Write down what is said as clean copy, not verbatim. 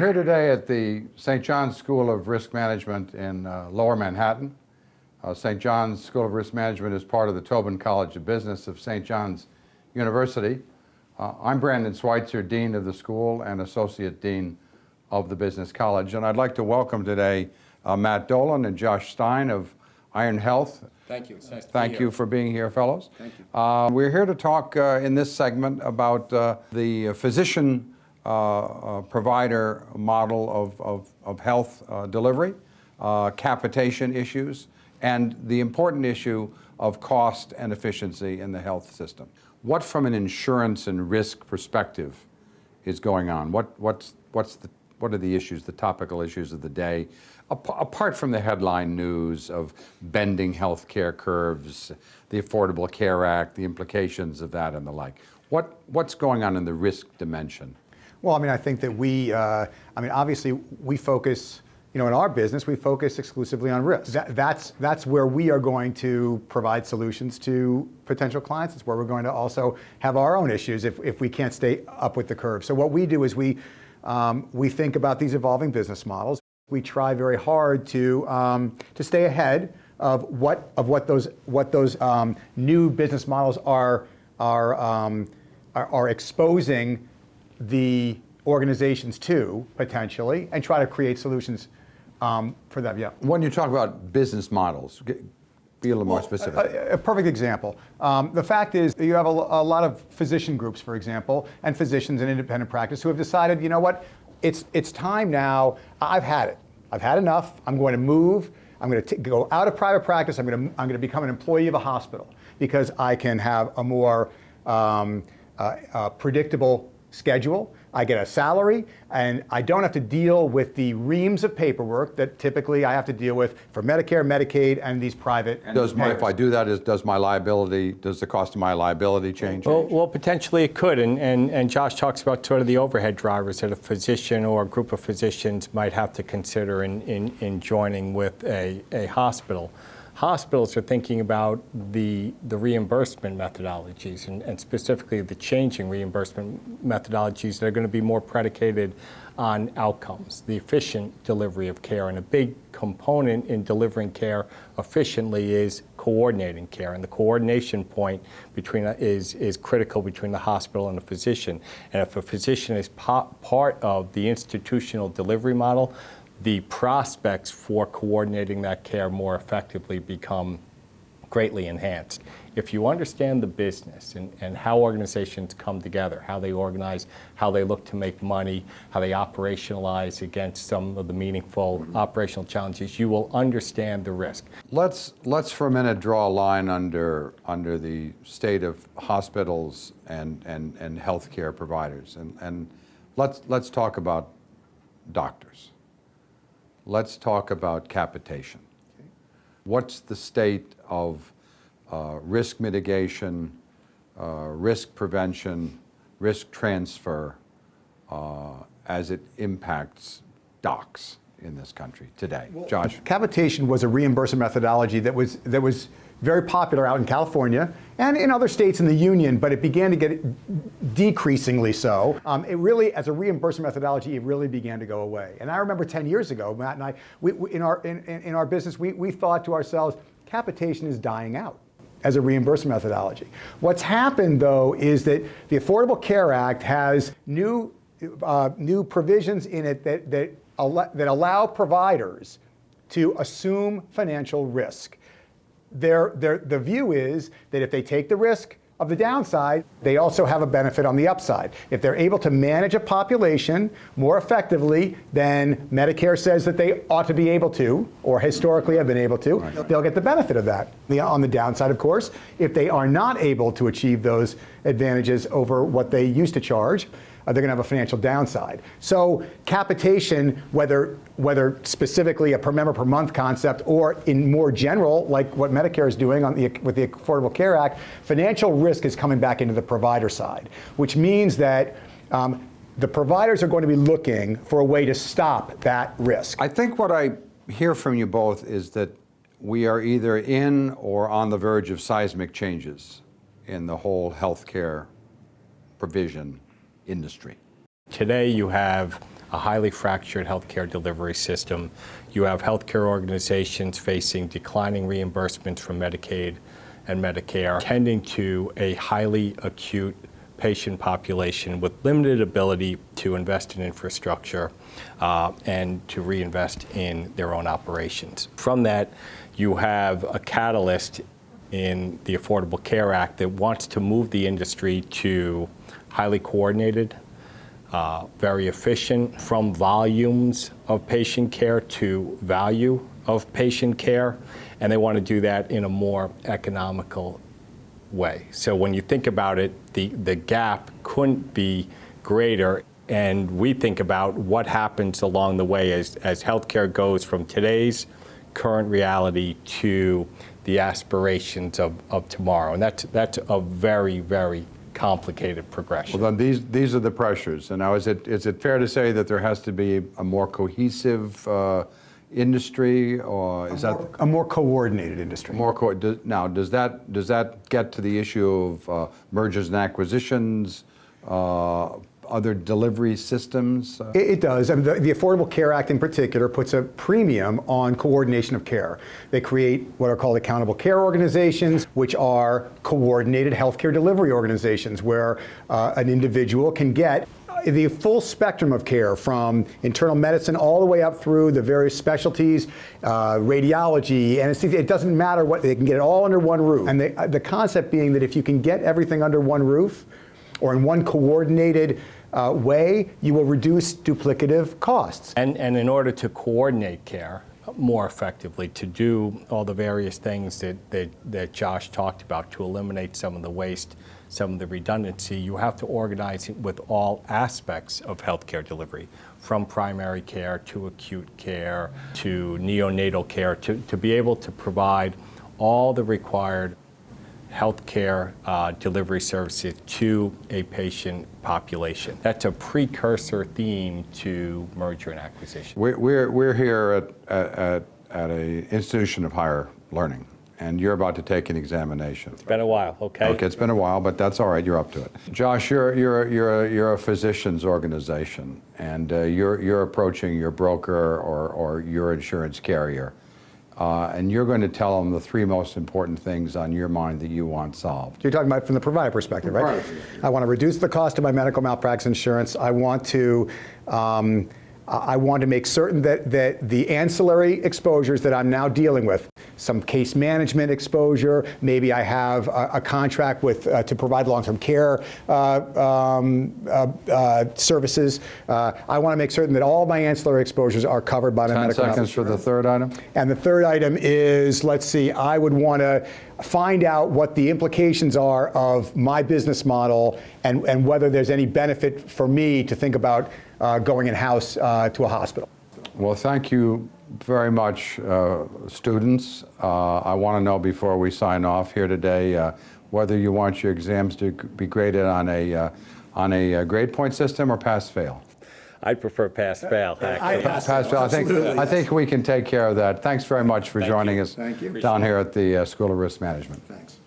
here today at the St. John's School of Risk Management in Lower Manhattan. St. John's School of Risk Management is part of the Tobin College of Business of St. John's University. I'm Brandon Schweitzer, Dean of the school and Associate Dean of the Business College. And I'd like to welcome today Matt Dolan and Josh Stein of Iron Health. Thank you. It's nice to be Thank here. you for being here, fellows. Thank you. We're here to talk in this segment about the physician provider model of health delivery, capitation issues, and the important issue of cost and efficiency in the health system. What, from an insurance and risk perspective, is going on? What are the issues, the topical issues of the day, apart from the headline news of bending healthcare curves, the Affordable Care Act, the implications of that, and the like? What's going on in the risk dimension? Well, I think that obviously we focus, in our business, we focus exclusively on risk. That's where we are going to provide solutions to potential clients. It's where we're going to also have our own issues if we can't stay up with the curve. So what we do is we think about these evolving business models. We try very hard to stay ahead of what those new business models are exposing the organizations to, potentially, and try to create solutions for them. Yeah. When you talk about business models, be a little more specific. A perfect example. The fact is, you have a lot of physician groups, for example, and physicians in independent practice who have decided, you know what, it's time now. I've had it. I've had enough. I'm going to move. I'm going to go out of private practice. I'm going to become an employee of a hospital because I can have a more predictable schedule. I get a salary, and I don't have to deal with the reams of paperwork that typically I have to deal with for Medicare, Medicaid, and these private. If I do that, does the cost of my liability change? Well, potentially it could, and Josh talks about sort of the overhead drivers that a physician or a group of physicians might have to consider in joining with a hospital. Hospitals are thinking about the reimbursement methodologies and specifically the changing reimbursement methodologies that are going to be more predicated on outcomes, the efficient delivery of care. And a big component in delivering care efficiently is coordinating care. And the coordination point is critical between the hospital and the physician. And if a physician is part of the institutional delivery model, the prospects for coordinating that care more effectively become greatly enhanced. If you understand the business and how organizations come together, how they organize, how they look to make money, how they operationalize against some of the meaningful operational challenges, you will understand the risk. Let's for a minute draw a line under the state of hospitals and healthcare providers, and let's talk about doctors. Let's talk about capitation. What's the state of risk mitigation, risk prevention, risk transfer as it impacts docs in this country today? Josh? Capitation was a reimbursement methodology that was very popular out in California and in other states in the union, but it began to get decreasingly so. It really, as a reimbursement methodology, it really began to go away. And I remember 10 years ago, Matt and I, in our business, we thought to ourselves, capitation is dying out as a reimbursement methodology. What's happened, though, is that the Affordable Care Act has new provisions in it that allow providers to assume financial risk. The view is that if they take the risk of the downside, they also have a benefit on the upside. If they're able to manage a population more effectively than Medicare says that they ought to be able to, or historically have been able to, they'll get the benefit of that. On the downside, of course, if they are not able to achieve those advantages over what they used to charge, they're going to have a financial downside. So capitation, whether specifically a per member per month concept or in more general, like what Medicare is doing with the Affordable Care Act, financial risk is coming back into the provider side, which means that the providers are going to be looking for a way to stop that risk. I think what I hear from you both is that we are either in or on the verge of seismic changes in the whole healthcare provision industry. Today you have a highly fractured healthcare delivery system. You have healthcare organizations facing declining reimbursements from Medicaid and Medicare, tending to a highly acute patient population with limited ability to invest in infrastructure and to reinvest in their own operations. From that, you have a catalyst in the Affordable Care Act that wants to move the industry to highly coordinated, very efficient, from volumes of patient care to value of patient care, and they want to do that in a more economical way. So when you think about it, the gap couldn't be greater, and we think about what happens along the way as healthcare goes from today's current reality to the aspirations of tomorrow, and that's a very, very complicated progression. Well, then these are the pressures. And now, is it fair to say that there has to be a more cohesive industry, or is that a more coordinated industry? Now, does that get to the issue of mergers and acquisitions, other delivery systems? It does. I mean, the Affordable Care Act in particular puts a premium on coordination of care. They create what are called accountable care organizations, which are coordinated healthcare delivery organizations where an individual can get the full spectrum of care, from internal medicine all the way up through the various specialties, radiology, anesthesia. It doesn't matter what, they can get it all under one roof. And the concept being that if you can get everything under one roof or in one coordinated way, you will reduce duplicative costs. And in order to coordinate care more effectively, to do all the various things that Josh talked about, to eliminate some of the waste, some of the redundancy, you have to organize it with all aspects of healthcare delivery, from primary care to acute care to neonatal care, to be able to provide all the required healthcare delivery services to a patient population. That's a precursor theme to merger and acquisition. We're here at an institution of higher learning, and you're about to take an examination. It's been a while, okay? Okay, it's been a while, but that's all right. You're up to it. Josh, you're a physicians organization, and you're approaching your broker or your insurance carrier, and you're going to tell them the three most important things on your mind that you want solved. You're talking about from the provider perspective, right? Right. I want to reduce the cost of my medical malpractice insurance. I want to make certain that the ancillary exposures that I'm now dealing with, some case management exposure, maybe I have a contract with to provide long-term care services. I want to make certain that all my ancillary exposures are covered by my 10 medical seconds for the third item. And the third item is, let's see, I would want to find out what the implications are of my business model and whether there's any benefit for me to think about going in-house to a hospital. Well, thank you very much, students. I want to know before we sign off here today whether you want your exams to be graded on a grade point system or pass-fail. I'd prefer pass-fail, actually. Pass-fail. I think we can take care of that. Thanks very much for joining us Thank you. down here at the School of Risk Management. Thanks.